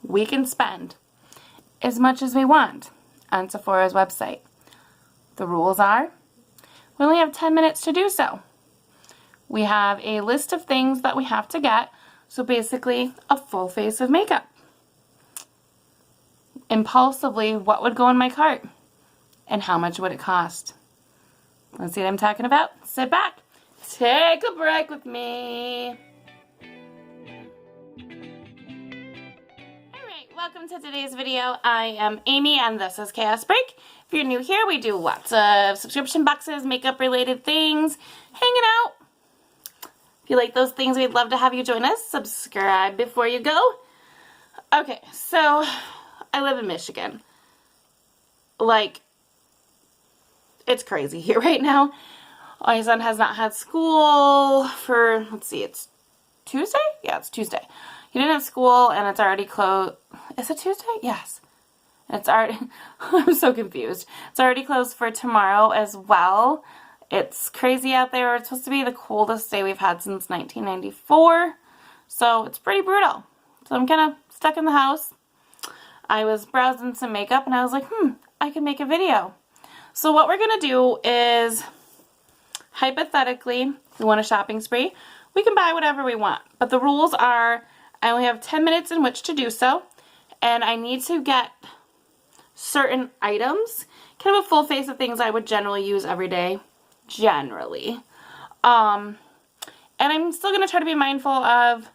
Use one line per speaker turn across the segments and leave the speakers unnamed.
we can spend as much as we want on Sephora's website. The rules are, we only have 10 minutes to do so. We have a list of things that we have to get, so basically a full face of makeup. Impulsively, what would go in my cart? And how much would it cost? Let's see what I'm talking about. Sit back. Take a break with me. Welcome to today's video. I am Amy and this is Chaos Break. If you're new here, we do lots of subscription boxes, makeup related things, hanging out. If you like those things, we'd love to have you join us. Subscribe before you go. Okay, so I live in Michigan. Like, it's crazy here right now. My son has not had school for, let's see, it's Tuesday? Yeah, it's Tuesday. He didn't have school and it's already closed. Is it Tuesday? Yes. It's already, I'm so confused. It's already closed for tomorrow as well. It's crazy out there. It's supposed to be the coldest day we've had since 1994. So it's pretty brutal. So I'm kind of stuck in the house. I was browsing some makeup and I was like, I can make a video. So what we're going to do is, hypothetically, we want a shopping spree. We can buy whatever we want. But the rules are, I only have 10 minutes in which to do so. And I need to get certain items, kind of a full face of things I would generally use every day, generally. And I'm still going to try to be mindful of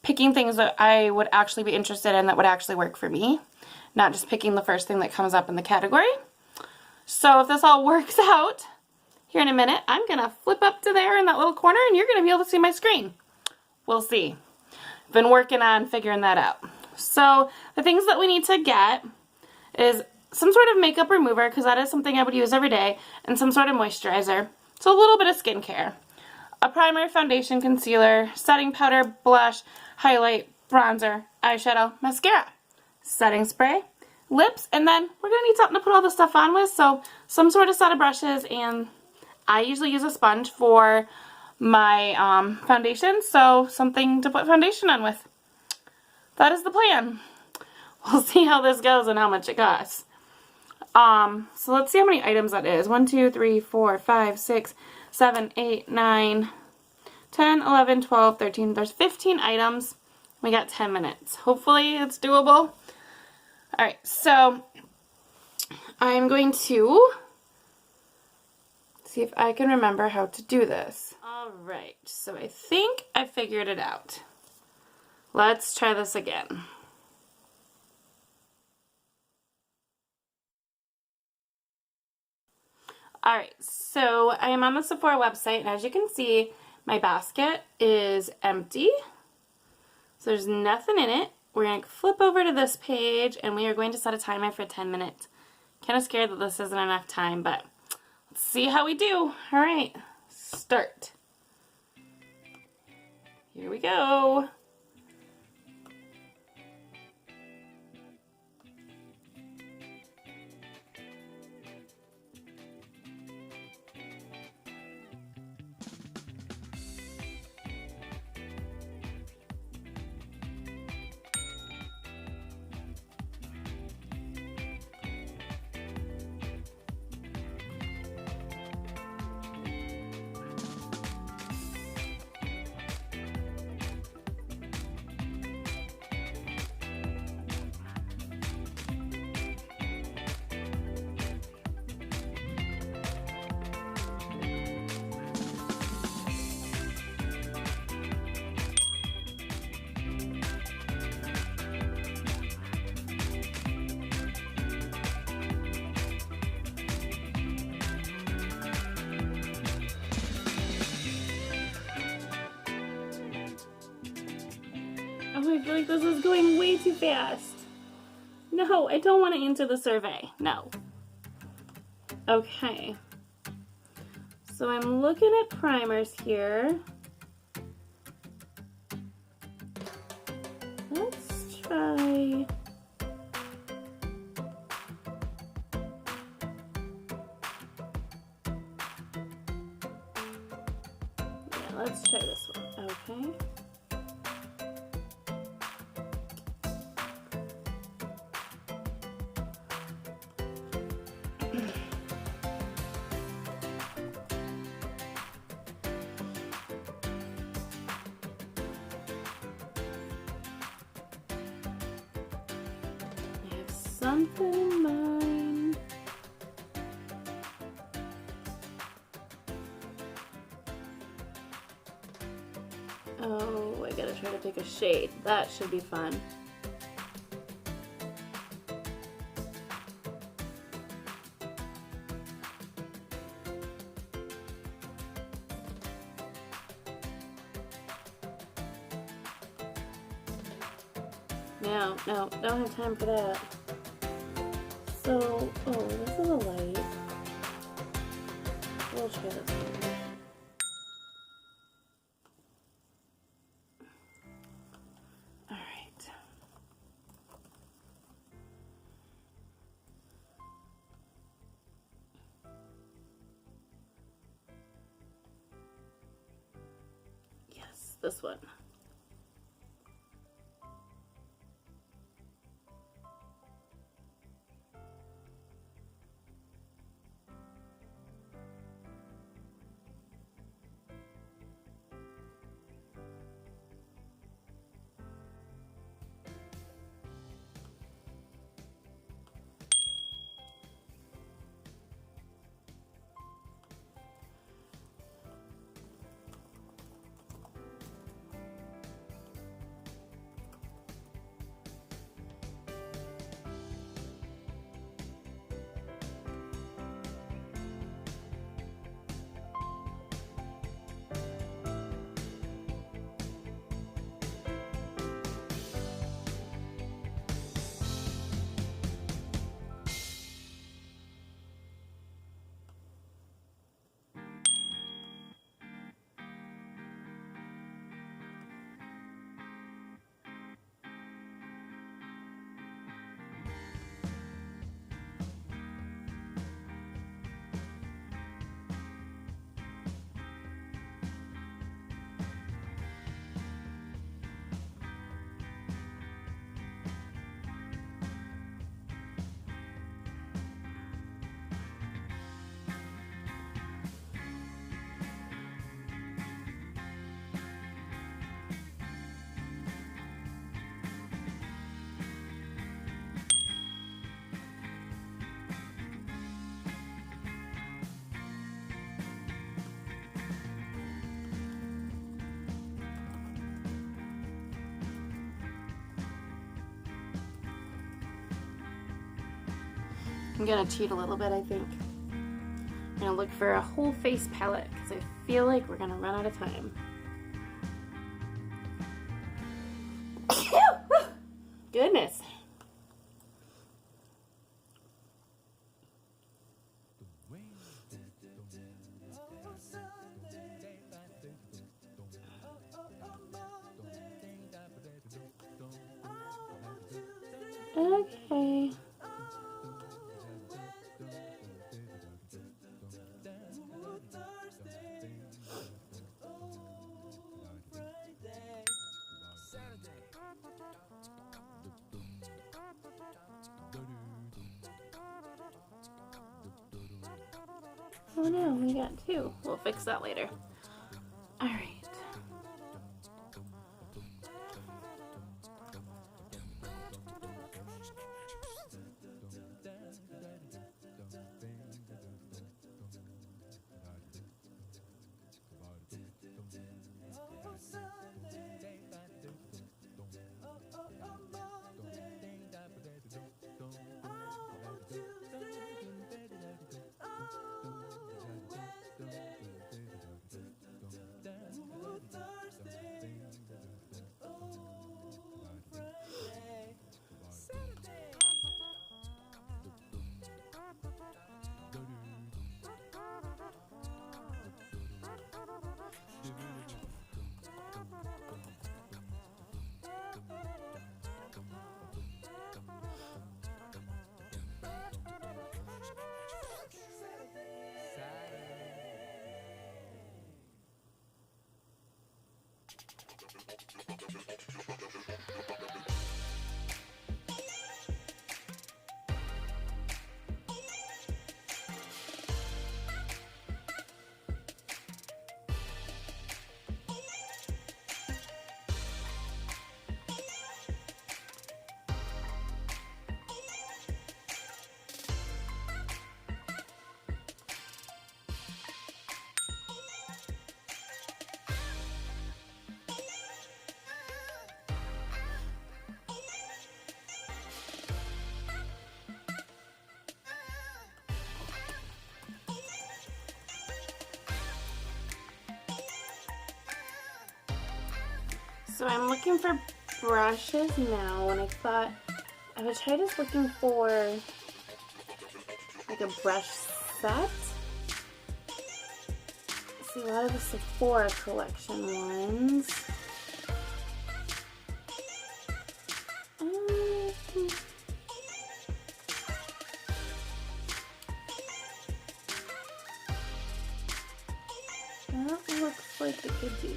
picking things that I would actually be interested in that would actually work for me, not just picking the first thing that comes up in the category. So if this all works out, here in a minute, I'm going to flip up to there in that little corner and you're going to be able to see my screen. We'll see. I've been working on figuring that out. So the things that we need to get is some sort of makeup remover, because that is something I would use every day, and some sort of moisturizer. So a little bit of skincare. A primer, foundation, concealer, setting powder, blush, highlight, bronzer, eyeshadow, mascara, setting spray, lips, and then we're going to need something to put all this stuff on with, so some sort of set of brushes, and I usually use a sponge for my foundation, so something to put foundation on with. That is the plan. We'll see how this goes and how much it costs. So let's see how many items that is. 1, 2, 3, 4, 5, 6, 7, 8, 9, 10, 11, 12, 13. There's 15 items. We got 10 minutes. Hopefully it's doable. Alright, so I'm going to see if I can remember how to do this. Alright, so I think I figured it out. Let's try this again. Alright, so I am on the Sephora website, and as you can see, my basket is empty. So there's nothing in it. We're going to flip over to this page, and we are going to set a timer for 10 minutes. Kind of scared that this isn't enough time, but let's see how we do. Alright, start. Here we go. Oh, I feel like this is going way too fast. No, I don't want to answer the survey. No. Okay. So I'm looking at primers here. Let's try... Yeah, let's try this one. Okay. something in mind. Oh, I gotta try to pick a shade. That should be fun. No, don't have time for that. So, oh, this is a light. We'll try this one. All right. Yes, this one. I'm gonna cheat a little bit, I think. I'm gonna look for a whole face palette because I feel like we're gonna run out of time. Goodness. Okay. Oh no, we got two. We'll fix that later. All right. So I'm looking for brushes now, and I thought I would try just looking for like a brush set. I see a lot of the Sephora collection ones. That looks like it could do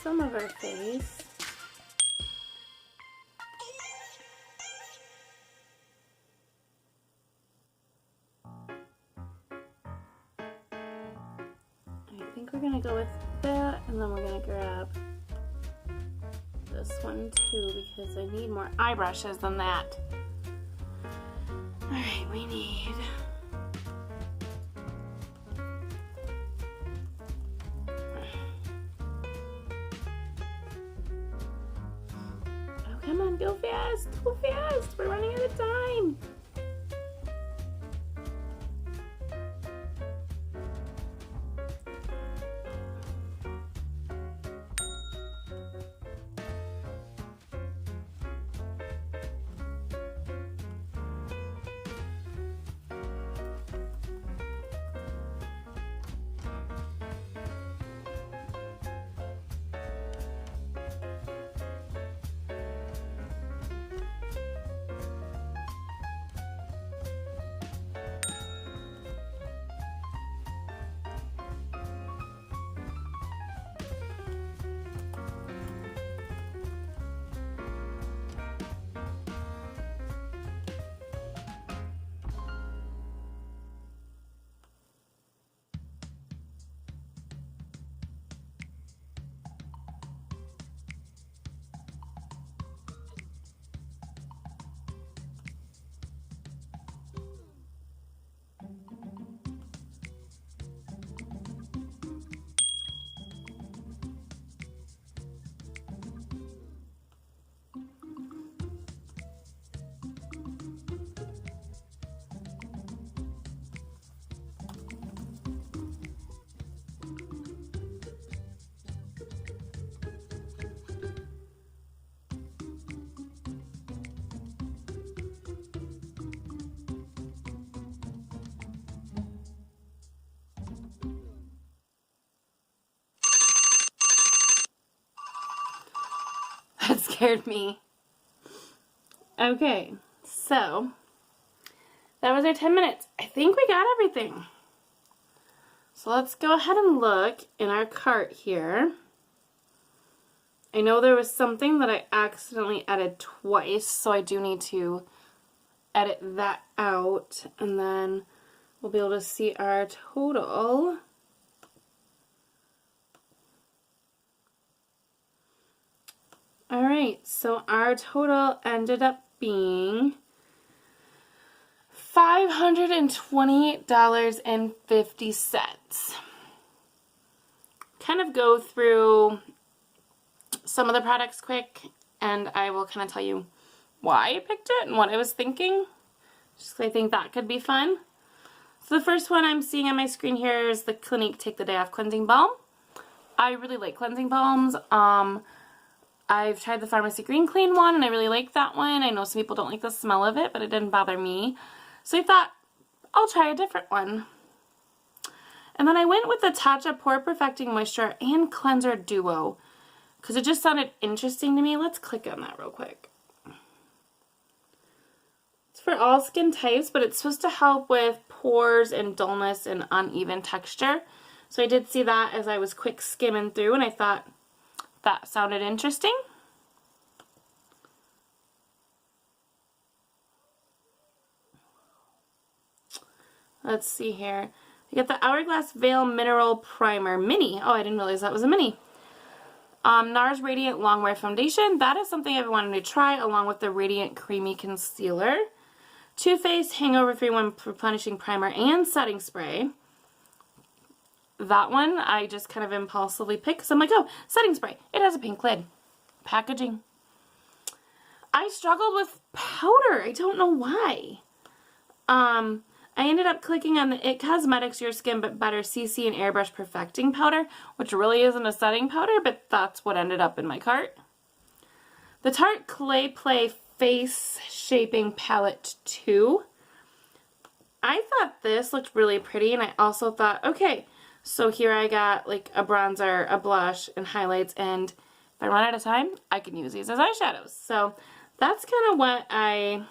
some of our face. I think we're gonna go with that, and then we're gonna grab this one too because I need more eye brushes than that. Alright, we need come on, go fast! Go fast! We're running out of time! That scared me. Okay, so that was our 10 minutes. I think we got everything. So let's go ahead and look in our cart here. I know there was something that I accidentally added twice, so I do need to edit that out, and then we'll be able to see our total. Alright, so our total ended up being $520.50. Kind of go through some of the products quick, and I will kind of tell you why I picked it and what I was thinking, just because I think that could be fun. So the first one I'm seeing on my screen here is the Clinique Take the Day Off Cleansing Balm. I really like cleansing balms. I've tried the Pharmacy Green Clean one, and I really like that one. I know some people don't like the smell of it, but it didn't bother me. So I thought, I'll try a different one. And then I went with the Tatcha Pore Perfecting Moisture and Cleanser Duo, because it just sounded interesting to me. Let's click on that real quick. It's for all skin types, but it's supposed to help with pores and dullness and uneven texture. So I did see that as I was quick skimming through, and I thought that sounded interesting. Let's see here. We got the Hourglass Veil Mineral Primer Mini. Oh, I didn't realize that was a mini. NARS Radiant Longwear Foundation. That is something I've wanted to try, along with the Radiant Creamy Concealer. Too Faced Hangover 3-in-1 Replenishing Primer and Setting Spray. That one I just kind of impulsively picked because I'm like, oh, setting spray. It has a pink lid. Packaging. I struggled with powder. I don't know why. I ended up clicking on the It Cosmetics Your Skin But Better CC and Airbrush Perfecting Powder, which really isn't a setting powder, but that's what ended up in my cart. the Tarte Clay Play Face Shaping Palette 2. I thought this looked really pretty, and I also thought, okay, so here I got like a bronzer, a blush, and highlights, and if I run out of time, I can use these as eyeshadows. So that's kind of what I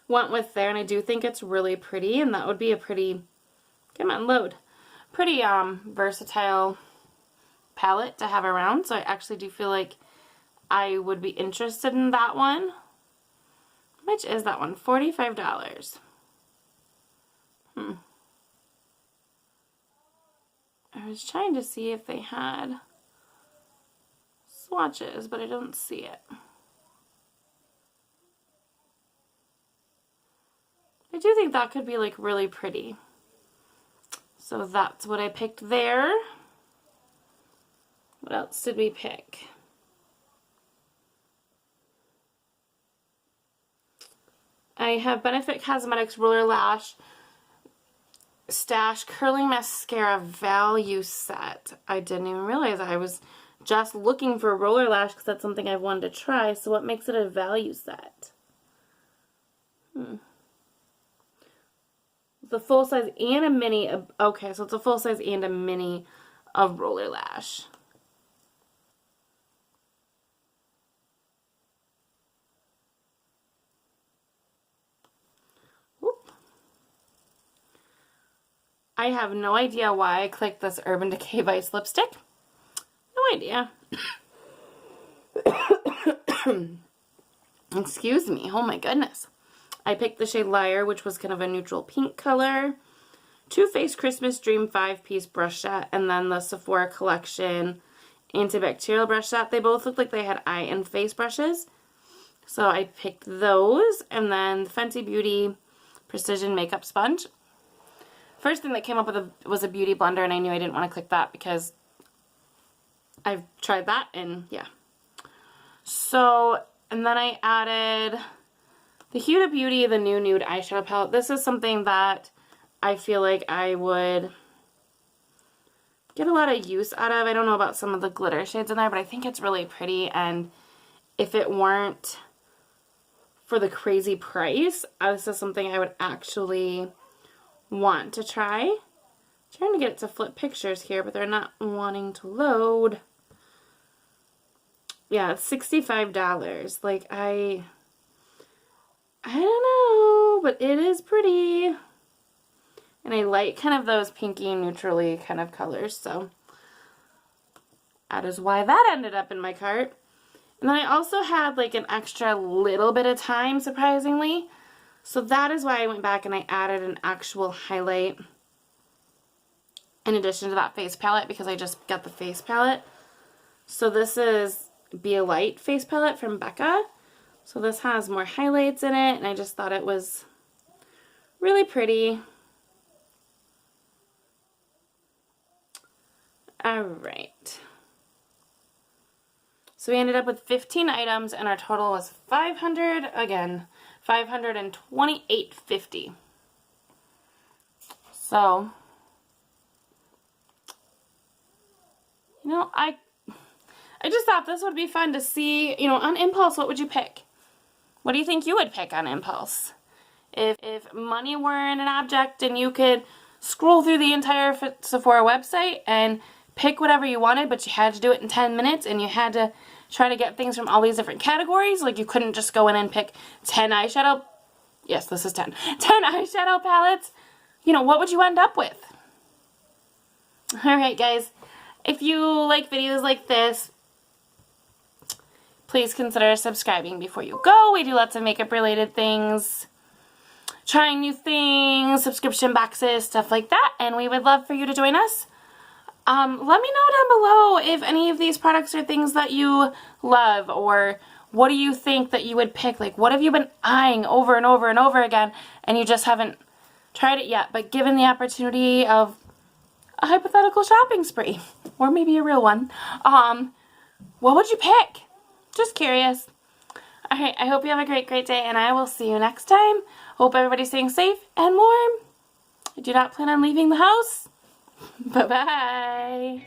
went with there, and I do think it's really pretty, and that would be a pretty, come on, load, pretty versatile palette to have around. So I actually do feel like I would be interested in that one. How much is that one? $45. I was trying to see if they had swatches, but I don't see it. I do think that could be like really pretty. So that's what I picked there. What else did we pick? I have Benefit Cosmetics Roller Lash Stash Curling Mascara Value Set. I didn't even realize I was just looking for roller lash because that's something I've wanted to try. So what makes it a value set? The full size and a mini. Okay, so it's a full size and a mini of roller lash. Whoop. I have no idea why I clicked this Urban Decay Vice lipstick. No idea. Excuse me. Oh my goodness. I picked the shade Liar, which was kind of a neutral pink color. Too Faced Christmas Dream 5-piece brush set, and then the Sephora Collection antibacterial brush set. They both looked like they had eye and face brushes. So I picked those, and then the Fenty Beauty Precision Makeup Sponge. First thing that came up with was a beauty blender, and I knew I didn't want to click that because I've tried that, and yeah. So, and then I added the Huda Beauty, the new nude eyeshadow palette. This is something that I feel like I would get a lot of use out of. I don't know about some of the glitter shades in there, but I think it's really pretty, and if it weren't for the crazy price, this is something I would actually want to try. I'm trying to get it to flip pictures here, but they're not wanting to load. Yeah, it's $65. Like, I don't know, but it is pretty. And I like kind of those pinky neutrally kind of colors, so that is why that ended up in my cart. And then I also had like an extra little bit of time, surprisingly. So that is why I went back and I added an actual highlight in addition to that face palette, because I just got the face palette. So this is Be a Light face palette from Becca. So this has more highlights in it, and I just thought it was really pretty. Alright. So we ended up with 15 items, and our total was $528.50. So, you know, I just thought this would be fun to see, you know, on impulse, what would you pick? What do you think you would pick on impulse? If money weren't an object and you could scroll through the entire Sephora website and pick whatever you wanted, but you had to do it in 10 minutes and you had to try to get things from all these different categories, like you couldn't just go in and pick 10 eyeshadow, yes, this is 10 eyeshadow palettes, you know, what would you end up with? Alright guys, if you like videos like this, please consider subscribing before you go. We do lots of makeup related things, trying new things, subscription boxes, stuff like that, and we would love for you to join us. Let me know down below if any of these products are things that you love, or what do you think that you would pick? Like, what have you been eyeing over and over and over again and you just haven't tried it yet, but given the opportunity of a hypothetical shopping spree, or maybe a real one, what would you pick? Just curious. Alright, I hope you have a great day, and I will see you next time. Hope everybody's staying safe and warm. I do not plan on leaving the house. Bye-bye.